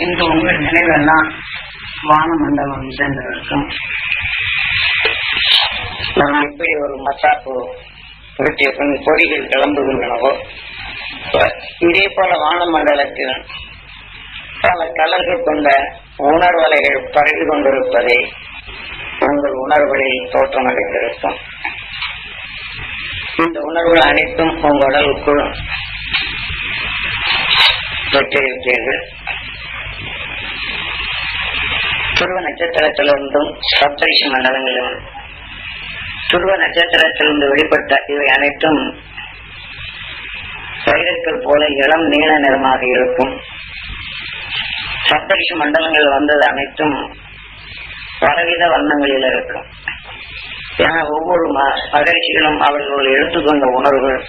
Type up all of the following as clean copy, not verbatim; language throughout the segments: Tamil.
இன்று உங்கள் நினைவெல்லாம் வானமண்டலம் சென்றிருக்கும். நாம் எப்படி ஒரு மசாப்பு வெட்டிய பொறிகள் கிளம்புகின்றனவோ இதே போல வானமண்டலத்தில் பல கலர்கள் கொண்ட உணர்வலைகள் பரவி கொண்டிருப்பதை உங்கள் உணர்வுகளில் தோற்றமடைந்திருக்கும். இந்த உணர்வுகள் அனைத்தும் உங்கள் உடலுக்குள் பெற்றிருக்கிறீர்கள். துருவ நட்சத்திரத்திலிருந்தும் சப்தரிஷி மண்டலங்களிலும் துருவ நட்சத்திரத்திலிருந்து வெளிப்பட்ட இவை அனைத்தும் வைரக்கல் போல இளம் நீல நிறமாக இருக்கும். சப்தரிஷி மண்டலங்கள் வந்தது அனைத்தும் பலவித வண்ணங்களில் இருக்கும். ஏன்னா ஒவ்வொரு மகிழ்ச்சிகளும் அவர்கள் எடுத்துக்கொண்ட உணர்வுகள்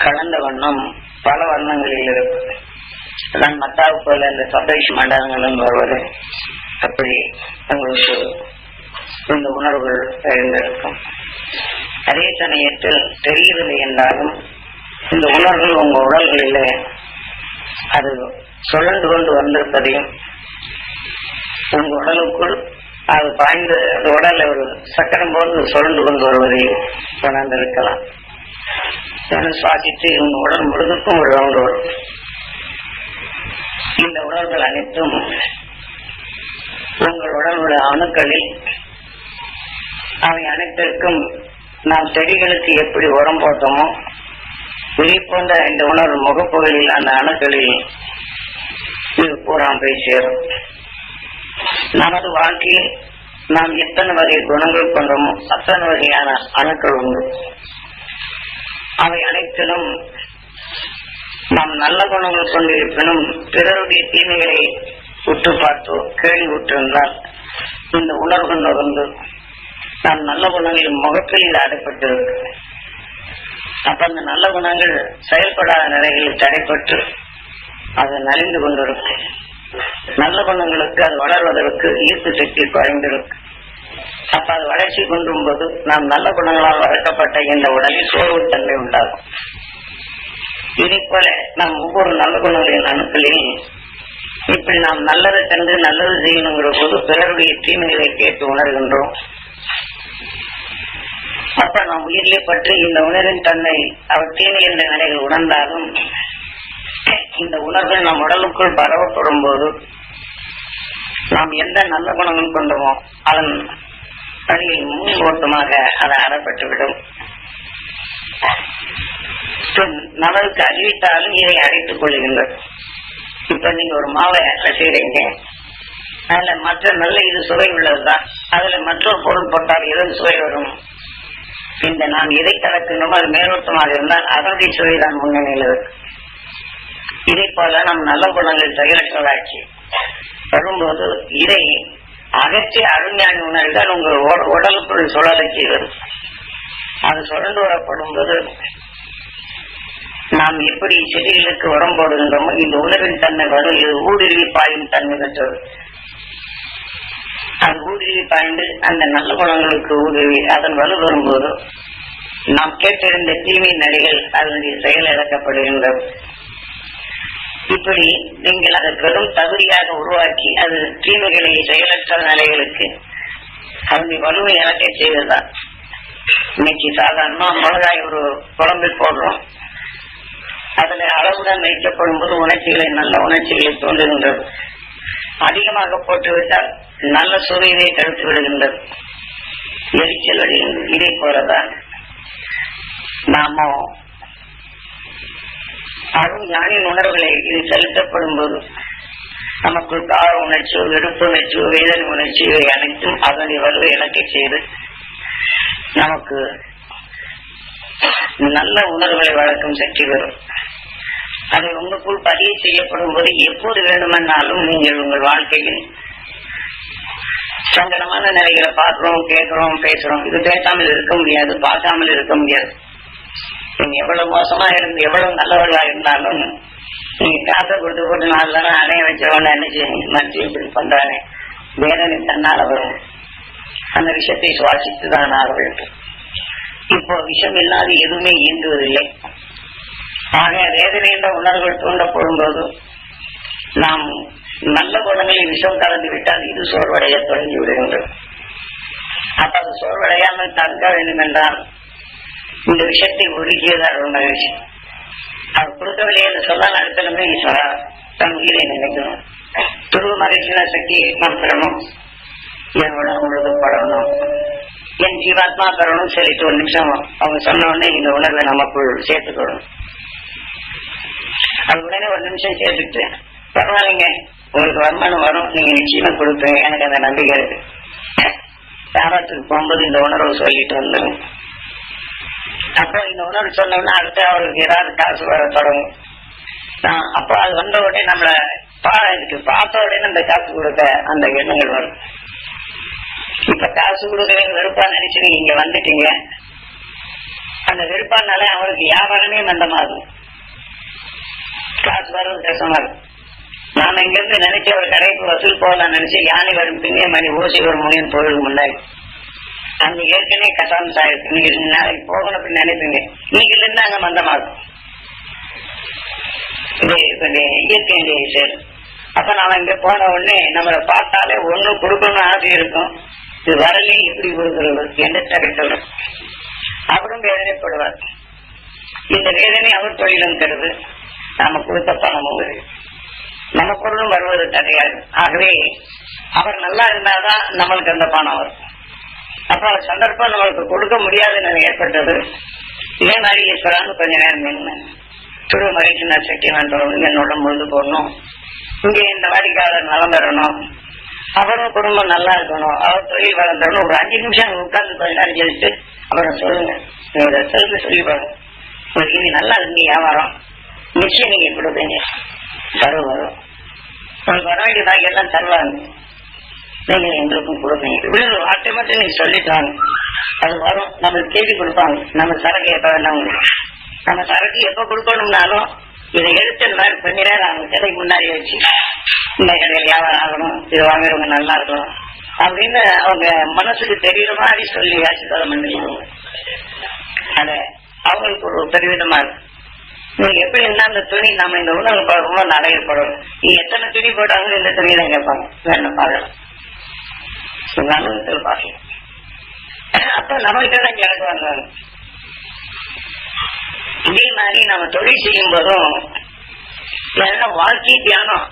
கலந்த வண்ணம் பல வண்ணங்களில் இருக்கும். அதான் மத்தாவு போல இந்த சப்தரிஷி மண்டலங்களும் வருவது அப்படி உங்களுக்கு இந்த உணர்வுகள் எழுந்திருக்கும். அதே சமயத்தில் தெரியவில்லை என்றாலும் இந்த உணர்வுகள் உங்க உடல்களிலே அது சுழன்று கொண்டு வந்திருப்பதையும் உங்க உடலுக்குள் அது பாய்ந்து அந்த உடல்ல ஒரு சக்கரம் போன்று சுழன்று கொண்டு வருவதையும் உணர்ந்திருக்கலாம். சுவாசித்து உங்க உடல் முழுதுக்கும் ஒரு ரவுண்டு வரும். இந்த உணர்வுகள் அனைத்தும் உங்கள் உடலுடைய அணுக்களில் அவை அனைத்திற்கும் நாம் செடிகளுக்கு எப்படி உரம் போட்டோமோ இதே போன்ற இந்த உணர்வு முகப்புகளில் அந்த அணுக்களில் இது பூரா போய் சேரும். நமது வாழ்க்கையில் நாம் எத்தனை வகை குணங்கள் கொண்டோமோ அத்தனை வகையான அணுக்கள் உண்டு. அவை அனைத்திலும் நாம் நல்ல குணங்கள் கொண்டிருப்பினும் பிறருடைய தீமைகளை உற்று பார்த்தோ கேள்வி உற்றிருந்தால் இந்த உணர்வு நுகர்ந்து நாம் நல்ல குணங்களின் முகப்பில் அடைப்பட்டிருக்கு. அப்ப அந்த நல்ல குணங்கள் செயல்படாத நிலைகளில் தடைப்பட்டு அது நலிந்து கொண்டிருக்கும். நல்ல குணங்களுக்கு அது வளர்வதற்கு ஈர்ப்பு சக்தி குறைந்திருக்கு. அப்ப அது வளர்ச்சி கொண்டும் போது நாம் நல்ல குணங்களால் வளர்க்கப்பட்ட இந்த உடலில் சோர்வுத்தன்மை உண்டாகும். இதே போல நாம் ஒவ்வொரு நல்ல குணங்களின் அணுக்களில் இப்படி நாம் நல்லதை தந்து நல்லது செய்யணுங்கிற போது பிறருடைய தீமைகளை கேட்டு உணர்கின்றோம். அப்ப நாம் உயிரிலே பற்றி இந்த உணர்வின் தன்னை அவர் தீமை என்ற நிலையில் உணர்ந்தாலும் இந்த உணர்வை நம் உடலுக்குள் பரவப்படும் போது நாம் எந்த நல்ல குணங்கள் கொண்டோமோ அதன் வழியில் முன் ஓட்டமாக அதை அறப்பட்டுவிடும். நமக்கு அறிவித்தாலும் இதை அடைத்துக் கொள்கின்றது. இப்ப நீங்க ஒரு மாவை செய்றீங்க, அதுல மற்ற நல்ல இது சுவை உள்ளதுதான், அதுல மற்றொரு பொருள் போட்டால் எதுவும் சுவை வரும். இந்த நாம் எதை கலக்கணுமோ அது மேலோட்டமாக இருந்தால் அதனுடைய சுவைதான் முன்னணியில் இருக்கு. இதே போல நம் நல்ல குணங்கள் செயலற்றதாக்கி வரும்போது இதை அகற்றி அருஞானி உணர்ந்தால் உங்கள் உடலுக்குள் சுழலை செய்வது. அது சுழன்று வரப்படும் போது நாம் எப்படி செடிகளுக்கு உரம் போடுகின்றோமோ இந்த உணர்வின் தன்மை வரும். இது ஊடுருவி பாயும் தன்மை பெற்றது. அது ஊடுருவி பாய்ந்து அந்த நல்ல குணங்களுக்கு ஊடுருவி அதன் வலு வரும்போது நாம் கேட்டிருந்த தீமை நடிகள் அதனுடைய செயல் இழக்கப்படுகின்றது. இப்படி நீங்கள் அதை பெரும் தகுதியாக உருவாக்கி அது தீமைகளை செயலற்ற நிலைகளுக்கு அதனுடைய வலுவை இழக்க செய்வதுதான். இன்னைக்கு சாதாரணமா மிளகாய் ஒரு குழம்பில் போடுறோம், அதுல அளவுடன் வைக்கப்படும் போது உணர்ச்சிகளை நல்ல உணர்ச்சிகளை தோன்றுகின்றது. அதிகமாக போட்டுவிட்டால் நல்ல சுவையை தடுத்து விடுகின்றது, எரிச்சல் அடைகின்றது. இதே போலதான் நாம அருள் ஞானின் உணர்வுகளை இது செலுத்தப்படும் போது நமக்கு கார உணர்ச்சியோ வெறுப்பு உணர்ச்சியோ வேதனை உணர்ச்சி இவை அனைத்தும் அதனுடைய வலுவை இழக்க செய்து நமக்கு நல்ல உணர்வுகளை வளர்க்கும் சக்தி வரும். அதை உங்களுக்குள் பதிவு செய்யப்படும் போது எப்போது வேண்டுமென்னாலும் நீங்கள் உங்கள் வாழ்க்கையில் சங்கடமான நிலைகளை பார்க்கிறோம், கேட்கிறோம், பேசுறோம். இது பேசாமல் இருக்க முடியாது, பார்க்காமல் இருக்க முடியாது. நீங்க எவ்வளவு மோசமா இருந்து எவ்வளவு நல்லவர்களா இருந்தாலும் நீங்க காசை கொடுத்து போட்டு 4 தரம் அணைய வச்சவன என்ன செய்ய மறுத்து இப்படி பண்றானே வேதனை தன்னால வரும். அந்த விஷயத்தை சுவாசித்துதான் ஆக வேண்டும். இப்போ விஷம் இல்லாத எதுவுமே இயங்குவதில்லை. ஆக வேதனை என்ற உணர்வுகள் தூண்டப்படும் போது நாம் நல்ல குணங்களில் விஷம் கலந்து விட்டால் இது சோர்வடைய தொடங்கி விடுகின்றது. அப்ப அது சோர்வடையாமல் தடுக்க வேண்டும் என்றால் இந்த விஷயத்தை ஒதுக்கியதார் மகிழ்ச்சி. அவர் கொடுக்கவில்லை என்று சொன்னால் அடுத்தமே ஈஸ்வரா தன் உயிரை நினைக்கணும். துருவ மகிழ்ச்சியான சக்தி நாம் பெறணும். என் உணவு முழுதும் படணும், என் ஜீவாத்மா பெறணும். சரிட்டு ஒரு நிமிஷம் அவங்க சொன்ன உடனே இந்த உணர்வை நமக்குள் சேர்த்துக்கணும். அது உடனே ஒரு நிமிஷம் சேர்த்துட்டு பரவாயில்லைங்க, உங்களுக்கு வருமானம் வரும், நீங்க நிச்சயமா கொடுப்பீங்க, எனக்கு அந்த நம்பிக்கை இருக்கு. யாராத்துக்கு போகும்போது இந்த உணர்வு சொல்லிட்டு வந்துடும். அப்போ இந்த உணர்வு சொன்னோம்னா அடுத்து அவருக்கு ஏதாவது காசு வர தொடங்கும். அப்போ அது வந்த உடனே நம்மள பார்த்த உடனே அந்த காசு கொடுக்க அந்த எண்ணங்கள் வரும். இப்ப காசு கொடுக்க வெறுப்பா நினைச்சு நீங்க இங்க வந்துட்டீங்க. அந்த வெறுப்பானால அவருக்கு வியாபாரமே மந்தமாகும், காசு வர்றது கஷ்டமா இருக்கும். நாம இங்க இருந்து நினைச்சு ஒரு கடைக்கு வசூல் போகலாம் நினைச்சு யானை வரும் பின்னே மணி ஓசி ஒரு மணியின் பொருள் முன்னாடி அங்க ஏற்கனவே கட்டாம சாயிருக்கு. நீங்க நாளைக்கு போகணும் அப்படின்னு நினைப்பீங்க, நீங்க இருந்து அங்க மந்தமாகும். இயற்கையுடைய செயல். அப்ப நாம இங்க போன உடனே நம்மளை பார்த்தாலே ஒண்ணு கொடுக்கணும்னு ஆசை இருக்கும். இது வரலையும் இப்படி கொடுக்கிறது எந்த தடுக்கணும். அவரும் வேதனைப்படுவார். இந்த வேதனை அவர் தொழிலும் தருது, நாம கொடுத்த பணமும் வருது, நம்ம பொருளும் வருவது தடையாது. ஆகவே அவர் நல்லா இருந்தாதான் நம்மளுக்கு அந்த பணம் வரும். அப்ப அந்த சந்தர்ப்பம் நம்மளுக்கு கொடுக்க முடியாதுன்னு ஏற்பட்டது. இதே மாதிரி ஈஸ்வரான்னு கொஞ்ச நேரம் நின்று துருவ மகிழ்ச்சி நான் சக்தி நான் தொடர்ந்து என்னோட முழுது போடணும், இங்க இந்த வாடிக்கையாளர் நலம் பெறணும், அவரும் குடும்பம் நல்லா இருக்கணும், அவர் தொழில் வளர்ந்தணும். ஒரு 5 நிமிஷம் உட்கார்ந்து கொஞ்ச நேரம் கழிச்சு அப்புறம் சொல்லுங்க, சொல்லி பாருங்க, உங்களுக்கு நல்லா இருக்கு வியாபாரம், நிச்சயம் நீங்க கொடுப்பீங்க, வரும் உங்களுக்கு வர வேண்டிய பாக்கி எல்லாம் தருவாங்க, நீங்க எங்களுக்கும் கொடுப்பீங்க. இவ்வளவு வார்த்தை மட்டும் நீங்க சொல்லிட்டாங்க, அது வரும். நம்மளுக்கு கேள்வி கொடுப்பாங்க, நம்ம சரக்கு எப்ப வேண்டாம், நம்ம சரக்கு எப்ப கொடுக்கணும்னாலும் இதை எடுத்து இந்த மாதிரி கொஞ்ச நேரம் அவங்க கடைக்கு முன்னாடி வச்சு இந்த கடையில் வியாபாரம் ஆகணும், இது வாங்குறவங்க நல்லா இருக்கணும் அப்படின்னு அவங்க மனசுக்கு தெரியுற மாதிரி சொல்லி ஆசீர்வாதம் பண்ணிடுவாங்க. அத அவங்களுக்கு ஒரு பெருவிதமா இருக்கு. நீங்க எப்படி இருந்தா அந்த துணி நம்ம இந்த உணவு ரொம்ப நடையப்படும், நீ எத்தனை துணி போட்டாலும் இந்த துணி தான் கேட்பாங்க, வேணும் பார்க்கலாம் பார்க்கலாம். அப்ப நம்மகிட்ட தான் கிடக்குவாங்க. இதே மாதிரி நம்ம தொழில் செய்யும் போதும் வாழ்க்கை தியானம்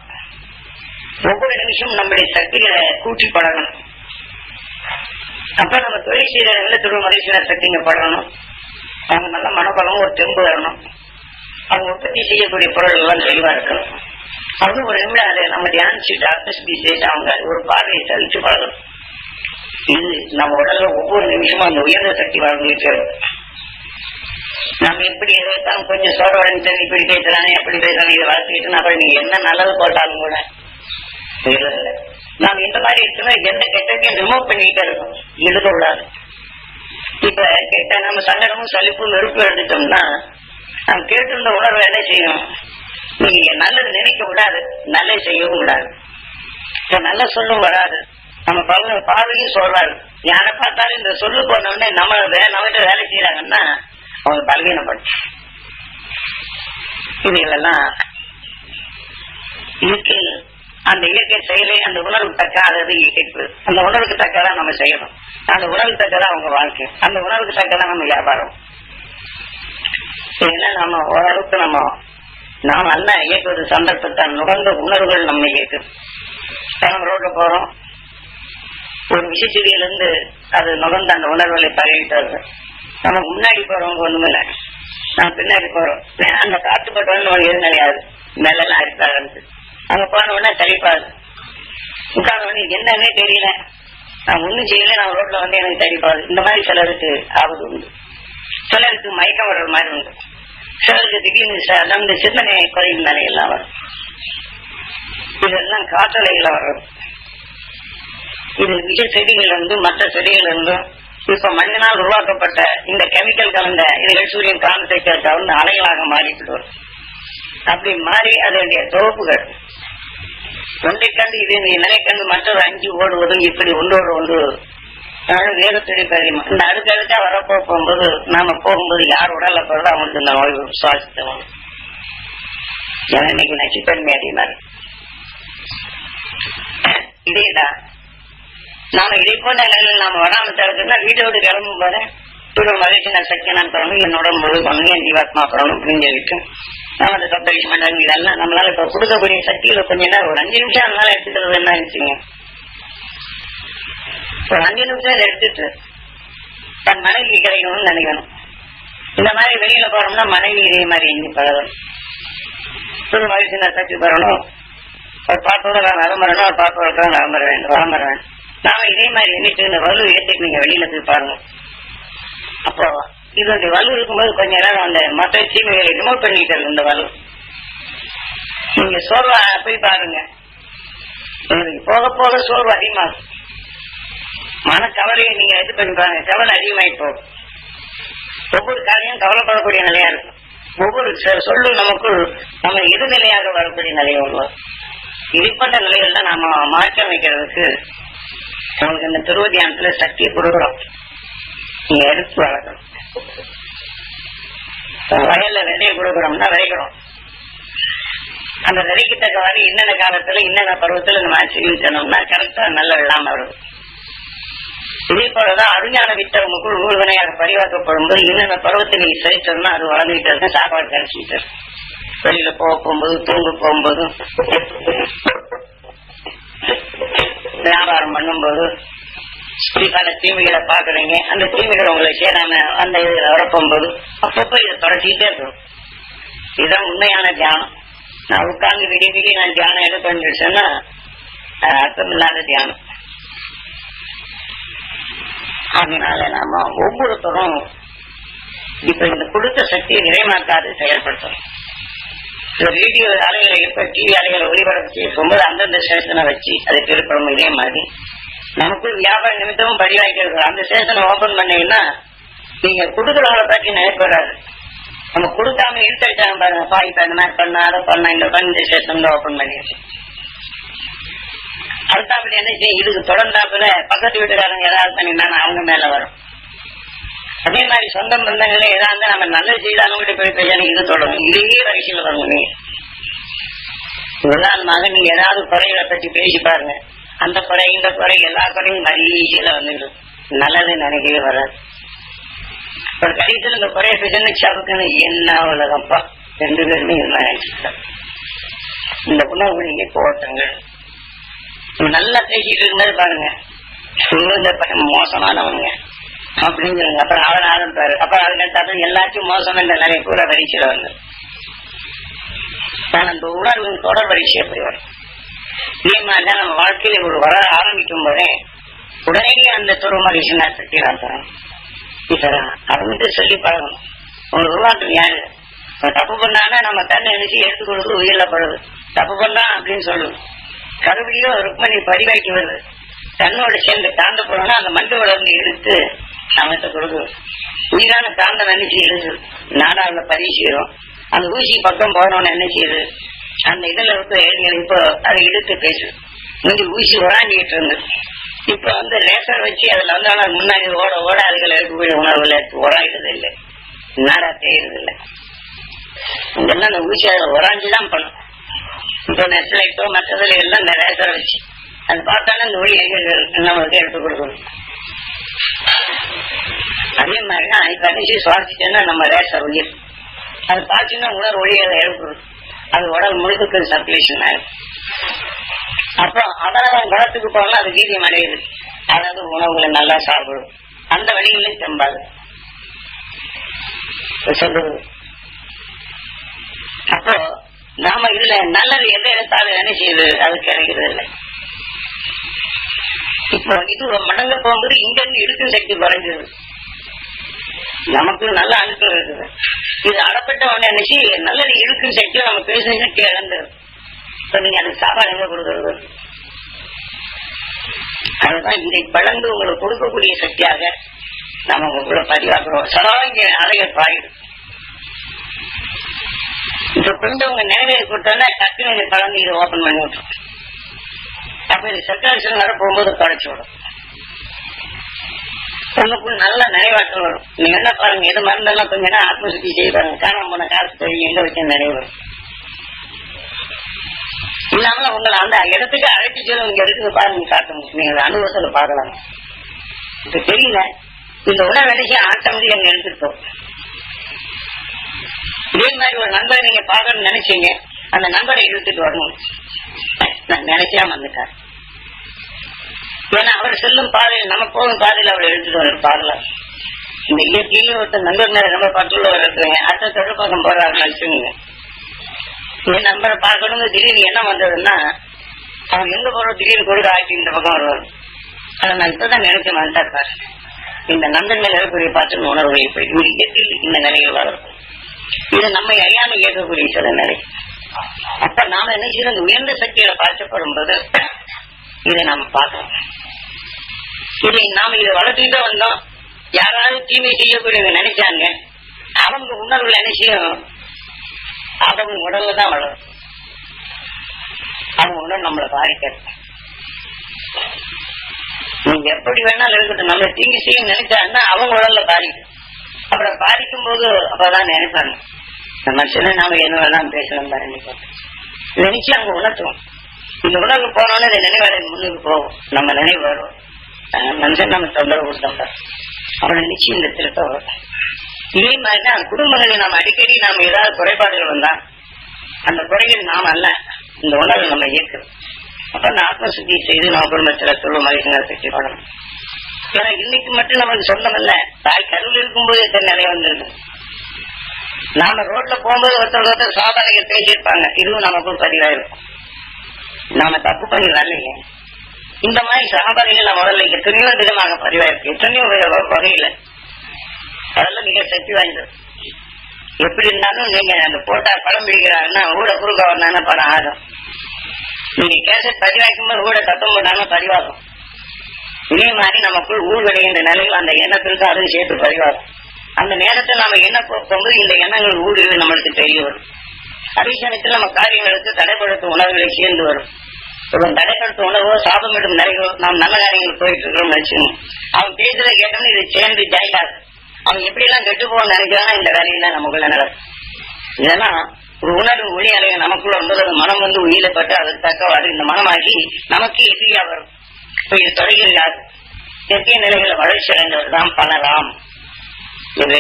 ஒவ்வொரு நிமிஷம் நம்முடைய சக்திகளை கூட்டி படணும். அப்ப நம்ம தொழில் செய்யற துருவ மகிழ்ச்சியான சக்திங்க படணும். அவங்க நல்ல மனபலம் ஒரு தெம்பு வரணும். அவங்க உற்பத்தி செய்யக்கூடிய பொருள் எல்லாம் தெளிவா இருக்கணும். அவங்க ஒரு நிமிடம் அதை நம்ம தியானிச்சுட்டு ஆத்மஸ்பீஸ் அவங்க ஒரு பார்வையை சலிச்சு பழகணும். இது நம்ம உடல்ல ஒவ்வொரு நிமிஷமும் அந்த உயர்ந்த சக்தி வாழ்ந்துட்டு நம்ம எப்படி எதிர்த்தாலும் கொஞ்சம் சோர்வடைஞ்சு இப்படி பேசுறானே அப்படி பேசுறாங்க, இதை வளர்த்துக்கிட்டு அப்புறம் நீங்க என்ன நல்லது போட்டாலும் கூட நாம இந்த மாதிரி இருக்குன்னா எந்த கெட்டத்தையும் ரிமூவ் பண்ணிக்கிட்டே இருக்கும், எழுத விடாது. இப்ப கேட்ட நம்ம சங்கடமும் சலிப்பும் வெறுப்பு எடுத்துட்டோம்னா நம்ம கேட்டிருந்த உணர்வு என்ன செய்யணும், நீங்க நல்லது நினைக்க விடாது, நல்லது செய்யவும் விடாது, நல்ல சொல்லும் வராது. நம்ம பார்வையும் சொல்றாரு, யாரை பார்த்தாலும் இந்த சொல்லு போனோடனே நம்மகிட்ட வேலை செய்யறாங்கன்னா அவங்க பலவீனப்படும். இதுகளெல்லாம் இயற்கை, அந்த இயற்கை செயலை அந்த உணர்வுக்கு தக்க அதாவது இயற்கை, அந்த உணர்வுக்கு தக்கதான் நம்ம செய்யணும். அந்த உணர்வுக்கு தக்கதான் அவங்க வாழ்க்கை, அந்த உணர்வுக்கு தக்கதான் நம்ம வியாபாரம். ஏன்னா நம்ம ஓரளவுக்கு நாம நல்ல இயக்குவது சந்தர்ப்பத்தை நுகர்ந்த உணர்வுகள் நம்ம இயக்கும். நம்ம ரோட்ல போறோம், ஒரு விஷயத்திலிருந்து அது நுகர்ந்த அந்த உணர்வுகளை பரவிட்டு வருது. நமக்கு முன்னாடி போறவங்க ஒண்ணுமே இல்லை, நம்ம பின்னாடி போறோம், அந்த காத்து பட்டோன்னு எதுவும் கிடையாது, மேலாம் அரிப்பாக அங்க போன உடனே தடிப்பாது, உட்கார்ந்த உடனே என்னன்னே தெரியல, நான் ஒண்ணும் செய்யல, நான் ரோட்ல வந்து எனக்கு தடிப்பாது. இந்த மாதிரி சிலருக்கு ஆபத்து உண்டு, சிலருக்கு மயக்கம் வர்ற மாதிரி உண்டு, சிலருக்கு திடீர்னு நம்ம சிந்தனை குறையும் நிலையெல்லாம் வரும். இதெல்லாம் காற்றலைகள வர்றது. இது விஷ செடிகள் இருந்தும் மற்ற செடிகள் இருந்தும் இப்ப மனிதனால் உருவாக்கப்பட்ட இந்த கெமிக்கல் கலந்த இதுகள் சூரியன் காந்தத்தை கலந்து அலைகளாக மாறிட்டு வரும். அப்படி மாறி அதனுடைய தொகுப்புகள் ஒன்றை கண்டு இது நிலைக்கண்டு மற்றொரு 5 ஓடுவதும் இப்படி ஒன்றோடு ஒன்று வேகத்துடைய பதிமா இந்த அடுக்கடுக்கா வரப்போ போகும்போது நாம போகும்போது யார் உடல்ல போறதோ அவங்களுக்கு இந்த நோய் சுவாசித்தவங்க. ஏன்னா இன்னைக்கு நச்சுத்தன்மை அதிகமா இருக்கு. இதேதான். நாம இதை போன்ற நிலையில் நாம வராம தடுக்கணும்னா வீட்டோடு கிளம்பும் போது மகிழ்ச்சி நான் சக்தி நான் பண்ணணும், என்னோட முழு பண்ணணும், என் ஜீவாத்மா பண்ணணும் அப்படின்னு சொல்லிட்டு நாம அந்த சப்தரிஷி மண்டலம் இதெல்லாம் நம்மளால இப்ப கொடுக்கக்கூடிய சக்தியில கொஞ்சம் நேரம் ஒரு 5 நிமிஷம் அதனால எடுத்துக்கிறது என்ன ஆயிடுச்சுங்க. ஒரு 5 நிமிஷம் எடுத்துட்டு தன் மனைவி கிடைக்கணும்னு நினைக்கணும். இந்த மாதிரி வெளியில போறோம்னா மனைவி இதே மாதிரி எண்ணி பழகணும். புது மகிழ்ச்சி நான் சக்தி பெறணும், ஒரு பாட்டோட நான் நலம்பரணும், ஒரு பாட்டோட நலம்பர வேண்டும். நாம இதே மாதிரி எண்ணிட்டு இந்த வலு ஏற்றிட்டு நீங்க வெளியில போய் பாருங்க. அப்போ இதனுடைய வலு இருக்கும்போது கொஞ்ச நேரம் அந்த மற்ற தீமைகளை ரிமூவ் பண்ணிட்டு இந்த வலு நீங்க சோர்வா போய் பாருங்க. போக போக சோர்வு அதிகமாகும். மனக்கவலையை நீங்க இது பண்ணி பாருங்க, கவலை அதிகமாயிட்டு போகும். ஒவ்வொரு காரியம் கவலைப்படக்கூடிய நிலையா இருக்கும். ஒவ்வொரு சொல்லும் நமக்கு நம்ம எதிர்நிலையாக வரக்கூடிய நிலையை உருவாகும். இதுபட்ட நிலைகள்ல நாம மாற்றம் வைக்கிறதுக்கு உங்களுக்கு இந்த துருவ தியானத்துல சக்தியை கொடுக்குறோம். நீங்க எடுத்து வளர்க்கணும். வயல்ல விதையை கொடுக்குறோம்னா விதைக்கிறோம். அந்த விதைக்கத்தக்க மாதிரி என்னென்ன காலத்துல என்னென்ன பருவத்துல நம்ம சிகிச்சைனோம்னா கரெக்டா நல்ல வெள்ளாம வரும். இதே போலதான் அருஞான வித்தவங்களுக்குள் ஊழ்வினையாக பரிவாக்கப்படும் போது என்னென்ன பருவத்தை நீங்க சரித்தோம்னா அது வளர்ந்துகிட்டு இருக்க சாப்பாடு கிடைச்சிட்டு வெளியில போகும்போது தூங்க போகும்போது வியாபாரம் பண்ணும்போது பல தீமைகளை பாக்குறீங்க. அந்த தீமைகளை உங்களை சேராம அந்த இதுல வரப்போகும்போது அப்பப்போ இதை தொடச்சிக்கிட்டே இருக்கணும். இதுதான் உண்மையான தியானம். நான் உட்கார்ந்து விடிய நான் தியானம் எடுப்பேன்னு சொன்னா அர்த்தம் இல்லாத தியானம். அதனால நாம ஒவ்வொருத்தரும் இப்ப இந்த கொடுத்த சக்தியை நிறைமாக்காது செயல்படுத்தணும். ரேடியோ அலைகளை எப்ப டிவி அலைகளை ஒளிபரப்பு செய்யும்போது அந்தந்த ஸ்டேஷனை வச்சு அதை திருப்பணும். இதே மாதிரி நமக்கு வியாபார நிமித்தமும் பதிவாக்கிறது. அந்த ஸ்டேஷனை ஓபன் பண்ணீங்கன்னா நீங்க கொடுக்குறவங்களை பற்றி நினைப்படாது. நம்ம கொடுக்காம இழுத்தடிச்சாங்க பாருங்கப்பா, இப்ப இந்த மாதிரி பண்ண அதை பண்ண இந்த பண்ண ஸ்டேஷன் ஓபன் பண்ணிடுச்சு. அடுத்தாப்படி என்ன செய்யும், இதுக்கு தொடர்ந்தாப்புல பக்கத்து வீட்டுக்காரங்க ஏதாவது பண்ணினா அவங்க மேல வரும். அதே மாதிரி சொந்த பந்தங்களே ஏதாவது நம்ம நல்லது செய்தாலும் போய் பேசணும், இது தொடரும். இதே வரிசையில வருங்க. உதாரணமாக நீங்க ஏதாவது குறைகளை பற்றி பேசி பாருங்க. அந்த குறை இந்த குறை எல்லா குறையும் வரிசையில வந்துடும். நல்லது நினைக்கவே வராது. ஒரு கடைசியில் இந்த குறைய பேசணும் சவுக்குன்னு என்ன உலகப்பா 2 பேருமே என்ன நினைச்சுட்டாங்க. இந்த உணவு நீங்க போட்டங்கள் நல்லா பேசிட்டு இருந்தது பாருங்க, இந்த மோசமானவங்க அப்படின்னு சொல்லுங்க. அப்புறம் அவர் ஆரம்பிப்பாரு. அப்புறம் அதுக்கு எல்லாத்தையும் மோசம் என்ற நிறைய கூட வரிசையில வந்து அந்த உணர்வு தொடர் வரிசை எப்படி வரும். இதே மாதிரிதான் நம்ம வாழ்க்கையில ஒரு வர ஆரம்பிக்கும் போதே உடனே அந்த துருமரிசன சக்தி தரணும். அவங்க சொல்லி பழகணும். உங்க உருவாக்கம் யாரு தப்பு பண்ணாங்கன்னா நம்ம தன்னை நினைச்சு எடுத்துக் கொடுத்து உயிரில படுது. தப்பு பண்ணா அப்படின்னு சொல்லுவோம். கருவிலையோ ருக்மணி பதிவாக்கி வருது. தன்னோட சேர்ந்து காந்த போனோம்னா அந்த மண்டு வளர்ந்து எடுத்து அவன்கிட்ட கொடுக்குது. உயிரான காந்த நினைச்சு எடுக்குது. நாடாவில பதிவு செய்யறோம். அந்த ஊசி பக்கம் போனோன்னு என்ன செய்யுது, அந்த இதுல இருக்க ஏழுகள் இப்போ அதை இழுத்து பேசுது. முந்தி ஊசி உராண்டிட்டு இருந்தது. இப்ப லேசர் வச்சு அதுல முன்னாடி ஓட ஓட அதுகளை எடுக்கக்கூடிய உணவுல எடுத்து உராயிடுறது இல்லை, நாடா செய்யறது இல்லை. இதெல்லாம் அந்த ஊசி அதுல உராஞ்சிதான் பண்ணும். இப்போ நெட்லைட்டோ மற்றதுல எல்லாம் இந்த லேசர் வச்சு அது பார்த்தாலும் இந்த ஒளி நம்மளுக்கு எடுத்து கொடுக்கணும். அதே மாதிரிதான் இப்ப அடிச்சு சுவாசிச்சோன்னா நம்ம லேசர் உயிர் அது பார்த்துன்னா உணர் ஒளிகளை எழுப்புறது. அது உடல் முழுக்க சர்க்குலேஷன் ஆயிடும். அப்புறம் அதான் குணத்துக்கு போனா அது வீரியம் அடையுது. அதாவது உணவுகளை நல்லா சாப்பிடும். அந்த வழிகளையும் தெம்பாது சொல்றது. அப்போ நாம இதுல நல்லது எதை எடுத்தாலும் என்ன செய்யுது, அது கிடைக்கிறது இல்லை. இப்போ இது மடங்க போகும்போது இங்க இருந்து இடுக்கும் சக்தி குறைஞ்சது. நமக்கு நல்ல அனுப்பம் இருக்குது. இது அடப்பட்ட உடனே நினைச்சு நல்லது இழுக்கும் சக்தி நம்ம பேசுற சக்தி இழந்தது. இப்ப நீங்க அதுக்கு சாப்பாடு எங்க கொடுக்கறது? அதுதான் இதை பழந்து உங்களுக்கு கொடுக்கக்கூடிய சக்தியாக நம்ம உங்களை பதிவாக்குறோம். சராங்க அலைய பாயுது. இப்ப கொஞ்சம் உங்க நினைவை கொடுத்தோன்னா டக்குனு பழந்து இதை ஓபன் பண்ணி விட்டுரும். அப்ப இது சர்க்குலேஷன் வர போகும்போது தொடச்சு விடும். உங்களுக்குள்ள நல்ல நினைவாற்றல் வரும். நீங்க என்ன பாருங்க, எது மருந்தெல்லாம் கொஞ்ச நேரம் ஆத்மசுத்தி செய்வாங்க. காரணம் போன காசு போய் எங்க வச்சு நினைவு வரும். இல்லாம உங்களை அந்த இடத்துக்கு அழைச்சி செல்லும் இங்க இருக்குது பாருங்க காட்டணும். நீங்க அனுபவத்துல பாக்கலாம். இப்ப தெரியல இந்த உணவு நினைச்சு ஆட்டோமேட்டிக் அங்க எடுத்துட்டோம். இதே மாதிரி ஒரு நண்பரை நீங்க பாக்கணும்னு நினைச்சீங்க, அந்த நண்பரை இழுத்துட்டு வரணும். நான் நினைக்காம வந்துட்டார். ஏன்னா அவர் செல்லும் பாதையில் நம்ம போகும் பாதையில் அவர் எடுத்துட்டு வர பாடல. இந்த இயற்கையில ஒருத்தர் நண்பர் மேல ரொம்ப பற்றுள்ளவர் இருக்குங்க. அடுத்த தொடர்பாக்கம் போறாருன்னு வச்சுங்க. என் நண்பரை பார்க்கணும்னு திடீர்னு என்ன வந்ததுன்னா, அவங்க எங்க போறோம் திடீர்னு கொடுக்க ஆக்கி இந்த பக்கம் வருவார். அதை நான் இப்பதான் நினைச்சு வந்துட்டார். இந்த நண்பன் மேல இருக்கக்கூடிய பாட்டு உணர்வு எப்படி இயற்கையில் இந்த நிலைகள் வரும். இது நம்மை அறியாமல் இயக்கக்கூடிய சில நிலை. அப்ப நாம என்ன செய்யறது, உயர்ந்த சக்திகளை பார்க்கப்படும் போது இதை நாம பார்க்கணும். இதை நாம இதை வளர்த்துக்கிட்டே வந்தோம். யாராவது தீமை செய்யக்கூடியவங்க நினைச்சாங்க, அவங்க உணர்வுல என்ன செய்யணும், அவங்க உடல்ல தான் வளரும். அவங்க உணர்வு நம்மளை பாதிக்கிறது. நீங்க எப்படி வேணாலும் இருக்கட்டும், நம்மளை தீங்கு செய்ய நினைச்சாங்கன்னா அவங்க உடல்ல பாதிக்கும். அப்புறம் பாதிக்கும் போது அப்பதான் நினைப்பாங்க, நம்ம சில நாம என்ன வேணாலும் பேசணும் பாருங்க நினைச்சு அவங்க உணர்த்துவோம். இந்த உணர்வு போனோன்னு இந்த நினைவாளை முன்னுக்கு போகும். நம்ம நினைவு வரும். மனுஷன் நம்ம தொந்தரவு கொடுத்தோம், அவனை நிச்சயம் இந்த திருத்தம் வரும். இதே மாதிரிதான் குடும்பங்களில் நாம் அடிக்கடி நாம் ஏதாவது குறைபாடுகள் வந்தா அந்த குறைகள் நாம் அல்ல, இந்த உணர்வு நம்ம இயக்குது. அப்ப அந்த ஆத்மசுத்தி செய்து நம்ம குடும்பத்துல சொல்ல மகிழ்ச்சிகளை பெற்று பண்ணணும். ஏன்னா இன்னைக்கு மட்டும் நமக்கு சொந்தம் இல்ல, தாய் கருவில் இருக்கும்போது எத்தனை நிறைய வந்துருக்கு. நாம ரோட்ல போகும்போது ஒருத்தர் சாதாரண பேசியிருப்பாங்க, இதுவும் நமக்கும் பதிவாயிருக்கும். நாம தப்பு பண்ணி வரலைங்க. இந்த மாதிரி சகாபாதிகள் நம்ம முதல்ல எத்தனையோ விதமாக பதிவாயிருக்கு, எத்தனையோ வகையில. அதெல்லாம் மிக சக்தி வாய்ந்தது. எப்படி இருந்தாலும் நீங்க அந்த போட்டா படம் பிடிக்கிறாங்கன்னா ஊட குறுக்க வந்தாங்கன்னா படம் ஆகும். நீங்க கேசட் பதிவாக்கும் போது ஊட சத்தம் போட்டாங்கன்னா பதிவாகும். இதே மாதிரி நமக்குள் ஊர் விளைகின்ற நிலையில் அந்த எண்ணத்திற்கு அதுவும் சேர்த்து பதிவாகும். அந்த நேரத்தை நாம என்ன போகும்போது இந்த எண்ணங்கள் ஊடுகள் நம்மளுக்கு தெரிய வரும். அதே சமயத்தில் நம்ம காரியங்களுக்கு தடைப்படுத்தும் உணர்வுகளை சேர்ந்து வரும். தடைப்படுத்தும் உணர்வோ சாபமிடும் நிறைவோ நாம் நல்ல காரியங்கள் போயிட்டு இருக்கிறோம் நினைச்சுக்கணும். அவன் பேசுறதை கேட்டோம்னு இதை சேர்ந்து ஜாயின் ஆகும். அவன் எப்படி எல்லாம் கெட்டு போக நினைக்கிறானா இந்த வேலையெல்லாம் நமக்குள்ள நடக்கும். இதெல்லாம் ஒரு உணர்வு ஒளி அலைய நமக்குள்ள இருந்தது. அது மனம் வந்து உயிரப்பட்டு அதற்கு தக்கவாறு இந்த மனமாகி நமக்கு எதிரியா வரும். இப்ப இது தொடர்கிறார். தெற்கிய நிலைகளை வளர்ச்சி அடைந்தவர் தான் பண்ணலாம். இது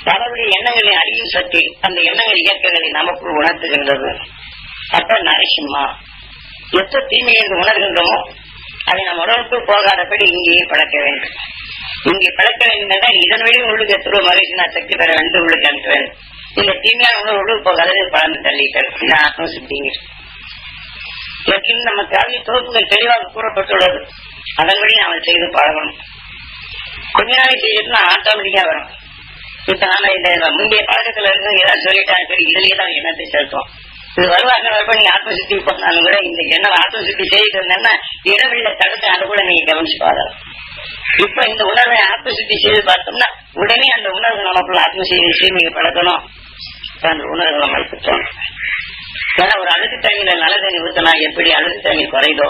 பலருடைய எண்ணங்களின் அறியும் சக்தி அந்த எண்ணங்கள் இயக்கங்களை நமக்குள் உணர்த்துகின்றது. அப்ப நரசிம்மா எத்த தீமை என்று உணர்கின்றோமோ அதை நம் உடலுக்குள் போகாதபடி இங்கேயே பழக்க வேண்டும். இங்கே பழக்க வேண்டும் என்றால் இதன் வழி உள்ளுக்கு எத்தனை மகிழ்ச்சி நான் சக்தி பெற வேண்டும், உள்ளுக்கு அனுப்ப வேண்டும். இந்த தீமையான உணவு உள்ளுக்கு போகாதது பழந்து தள்ளிக்கிறது. இந்த ஆத்மசுத்திங்க நம்ம காவிய தொகுப்புகள் தெளிவாக கூறப்பட்டுள்ளது. அதன் வழி நாம செய்து பழகணும். கொஞ்ச நாளைக்கு செய்யறதுனா ஆட்டோமேட்டிக்கா வரும். இப்ப நாம இந்த முந்தைய பழக்கத்துல இருந்து ஏதாவது சொல்லிட்டாங்க, சரி இதுலயே தான் எண்ணத்தை செலுத்துவோம். இது வருவாங்க வரப்ப நீங்க ஆத்மசுத்தி போனாலும் கூட இந்த எண்ணம் ஆத்மசுத்தி செய்து இருந்தேன்னா இடவில்லை தடுத்து அதை கூட நீங்க கவனிச்சு பாருங்க. இப்ப இந்த உணர்வை ஆத்மசுத்தி செய்து பார்த்தோம்னா உடனே அந்த உணர்வு நமக்குள்ள ஆத்மசுத்தி நீங்க பழக்கணும். அந்த உணர்வு நம்மளுக்கு தோணும். ஏன்னா ஒரு அழுக்கு தண்ணியில நல்ல தண்ணி ஊத்தினா எப்படி அழுக்கு தண்ணி குறைதோ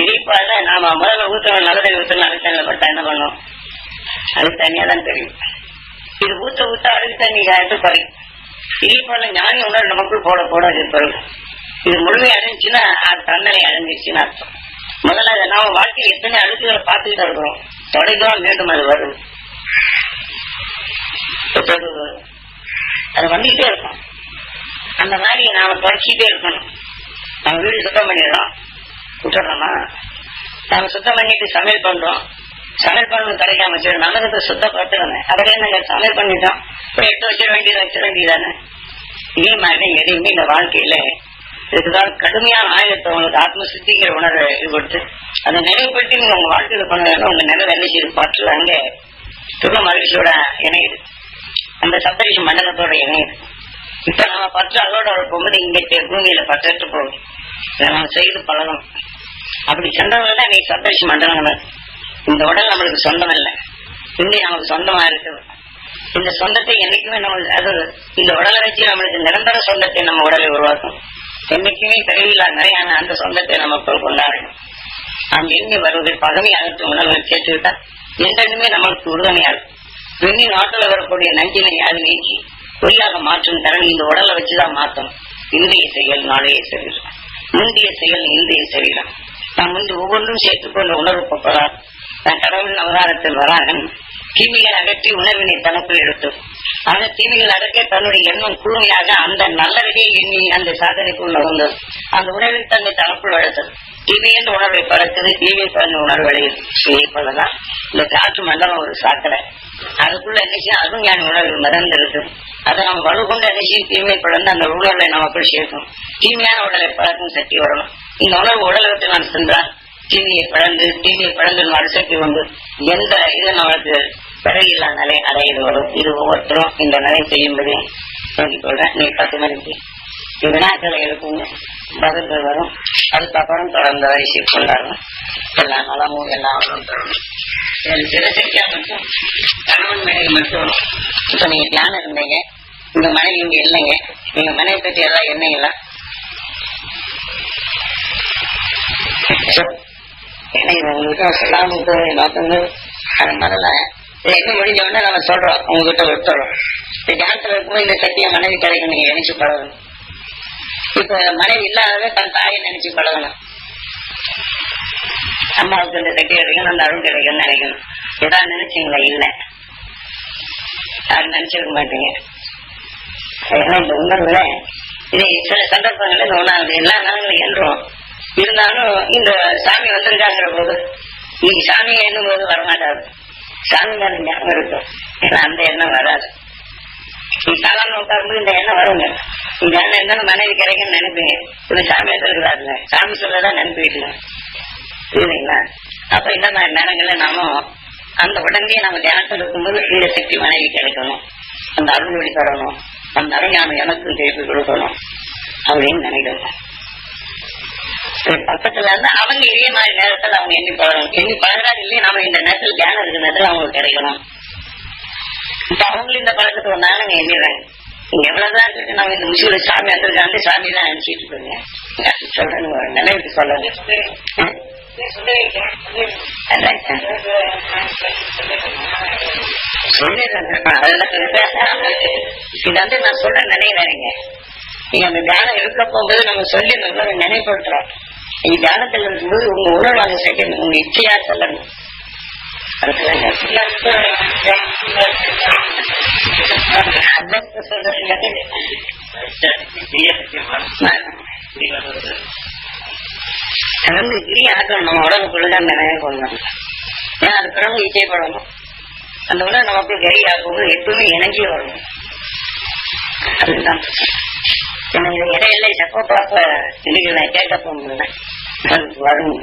இதேபால நாம முதல்ல ஊத்தணும். நல்ல தண்ணி ஊத்தணும், அழுக்கு தண்ணியில பட்டா என்ன பண்ணும், அழுக்கு தண்ணியா தான் தெரியும். இது ஊத்த ஊத்த அழுக்கு தண்ணி குறையும். இதே போல ஞானி உணர்வு நமக்குள் போட போட அது பிறகு இது முழுமை அடைஞ்சுன்னா அது தன்னலை அடைஞ்சிருச்சுன்னு அர்த்தம். முதல்ல நாம வாழ்க்கையில் எத்தனை அழுக்குகளை பார்த்துக்கிட்டு இருக்கிறோம், தொடர்ந்துதான் மீண்டும் அது வரும். அது வந்துகிட்டே இருக்கும். அந்த மாதிரி நாம தொடச்சிக்கிட்டே இருக்கணும். நம்ம வீடு சுத்தம் பண்ணிடுறோம், விட்டுறோமா? நாம சுத்தம் பண்ணிட்டு சமையல் பண்றோம், சமையல் பண்ணணும் கிடைக்காம சரி நல்லதை சுத்தப்படுத்துறேன். அவரே நாங்க சமையல் பண்ணிட்டோம், போய் எடுத்து வச்சிட வேண்டியதானே. இதே மாதிரி எதையுமே இந்த வாழ்க்கையில இதுதான் கடுமையான ஆயுதத்தை உங்களுக்கு ஆத்மசுத்திங்கிற உணர்வை கொடுத்து அதை நினைவுபடுத்தி நீங்க உங்க வாழ்க்கையில பண்ண உங்க நிலை என்ன செய்து பார்த்து அங்க துருவ மகிழ்ச்சியோட இணையுது, அந்த சப்தரிஷி மண்டலத்தோட இணையுது. இப்ப நம்ம பற்று அதோட போகும்போது இங்க பூமியில பற்று போகும். இதை நம்ம செய்து பழகணும். அப்படி சென்றவங்க நீ சப்தரிஷி மண்டலங்கள். இந்த உடல் நம்மளுக்கு சொந்தம் இல்லை, இங்கே நமக்கு சொந்தமா இருக்குது. இந்த சொந்தத்தை என்னைக்குமே நம்ம அது இந்த உடலை வச்சு நம்மளுக்கு நிரந்தர சொந்தத்தை நம்ம உடலை உருவாக்கும். என்னைக்குமே பிறவில்லா நிறைய அந்த சொந்தத்தை நம்ம கொண்டாடணும். நாம் எண்ணி வருவது பகமை அகற்றும் உணர்வுகள் சேர்த்துவிட்டா என்றுமே நம்மளுக்கு உறுதுணையாகும். எண்ணி நாட்டில் வரக்கூடிய நஞ்சினை அது நீக்கி பொய்யாக மாற்றும் திறன் இந்த உடலை வச்சுதான் மாற்றணும். இந்திய செயல் நாளைய சரீரம், முந்தைய செயல் இந்திய சரீரம். நாம் முந்தி ஒவ்வொன்றும் சேர்த்துக்கொண்ட உணர்வு போப்பதால் நான் கடவுளின் அவதாரத்தில் வராகன் தீமைகள் அகற்றி உணர்வினை தனக்குள் எடுத்தோம். அந்த தீமைகள் அடக்க தன்னுடைய எண்ணம் கூர்மையாக அந்த நல்லதையே எண்ணி அந்த சாதனைக்குள் வந்தது. அந்த உணர்வில் தன்னை தனக்குள் வளர்த்தது. தீமை என்ற உணர்வை பறக்குது, தீமை பறந்த உணர்வு அடையுது. இதே போலதான் இந்த காற்று மண்டலம் ஒரு சாக்கடை, அதுக்குள்ள என்ன அருஞானி உணர்வு மறந்து இருக்கு. அதை நம்ம வலுகொண்டு என்ன தீமை பழந்து அந்த உணர்வை நமக்குள் சேர்க்கணும். தீமையான உடலை பழக்கும் சக்தி வரணும். இந்த உணர்வு உடலை விட்டு நான் சென்றால் தீமையை பழந்து மறுசக்தி கொண்டு எந்த இது நம்மளுக்கு பிறகில்லா நிலை அடையிறது வரும். இது ஒவ்வொருத்தரும் இந்த நிலை செய்யும்படி சொல்லிக் கொள்றேன். நீ 10 மணிக்கு வினாக்களை எழுப்புங்க, பதில்கள் வரும். அதுக்கப்புறம் தொடர்ந்த வரிசை கொண்டாடணும். எல்லா நலமும் எல்லாம் தொடரும். சிறசக்தியா மட்டும் கணவன் மனைவி மட்டும். இப்ப நீங்க தியானம் இருந்தீங்க, உங்க மனைவி இங்க இல்லைங்க, நீங்க மனைவி பற்றி எல்லாம் என்னங்களா உங்களுக்கு சொல்லாம நோக்கங்கள் அது முதல்ல என்ன முடிஞ்ச உடனே நம்ம சொல்றோம், உங்ககிட்ட விட்டுறோம். இந்த தியானத்துல இருக்கும்போது இந்த சக்தியை மனைவி கிடைக்கும், நீங்க நினைச்சு பழகணும். இப்ப மனைவி இல்லாதவே தன் தாயை நினைச்சு பழகணும். அம்மாவுக்கு இந்த சக்தி கிடைக்கணும், அந்த அருள் கிடைக்கும்னு நினைக்கணும். ஏதாவது நினைச்சீங்களா? இல்லை, யாரும் நினைச்சிருக்க மாட்டீங்க. ஏன்னா இந்த உணர்வுல இது சில சந்தர்ப்பங்கள்ல இந்த உணர்வு எல்லா நாளும் என்றும் இருந்தாலும் இந்த சாமி வந்திருக்காங்கிற போது நீங்க சாமியை எண்ணும் போது வரமாட்டாது. சாமி மேல ஞாபகம் இருக்கும். ஏன்னா அந்த எண்ணம் வராது. நீ சாதாரண உட்காரும்போது இந்த எண்ணம் வருங்க. இந்த எண்ணம் இருந்தாலும் மனைவி கிடைக்குன்னு நினைப்பீங்க. இந்த சாமி இருக்கிறாருங்க, சாமி சொல்லதான் நினைப்பிட்டு இல்லைங்களா? அப்ப இந்த மாதிரி நேரங்கள்ல நாமும் அந்த உடனே நம்ம தியானத்தில் இருக்கும்போது இந்த சக்தி மனைவி கிடைக்கணும், அந்த அருள் வெளிப்படணும், அந்த அருஞானம் எனக்கும் திருப்பி கொடுக்கணும் அப்படின்னு நினைக்கணும். பக்கத்துல இருந்து அவங்க இதே மாதிரி நேரத்தில் அவங்க எண்ணி பழகணும். எண்ணி பழகிறாரு இல்லையே, நம்ம இந்த நேரத்தில் தியானம் இருக்கிற நேரத்தில் அவங்களுக்கு கிடைக்கணும். இப்ப அவங்களும் இந்த பழக்கத்தை வந்தாலும் நாங்க எண்ணிடுறாங்க. நீங்க எவ்வளவுதான் இருக்கு, நம்ம இந்த முசியில சாமி வந்திருக்காங்க, சாமி தான் நினைச்சிட்டு இருக்கோங்க. சொல்றேன், நினைவுக்கு சொல்லுங்க. இது வந்து நான் சொல்ற நினைவுங்க. நீங்க அந்த தியானம் இருக்க போகும்போது நம்ம சொல்லி நம்ம நினைவுபடுத்துறோம். நீங்க தியானத்தில் இருக்கும்போது உங்க உணர்வாக சேர்க்கணும், உங்க இச்சையா சொல்லணும். ஆக்கணும், நம்ம உடம்புக்குள்ளதான் நினைவு கொள்ளணும். ஏன்னா அது பிறகு இச்சைப்படணும். அந்த உடல் நமக்கு கறி ஆக்கும்போது எப்பவுமே இணைஞ்சி வரணும். அதுதான் இடையில சப்போ பார்ப்ப இன்னைக்கு நான் கேட்க போனேன் வரும்.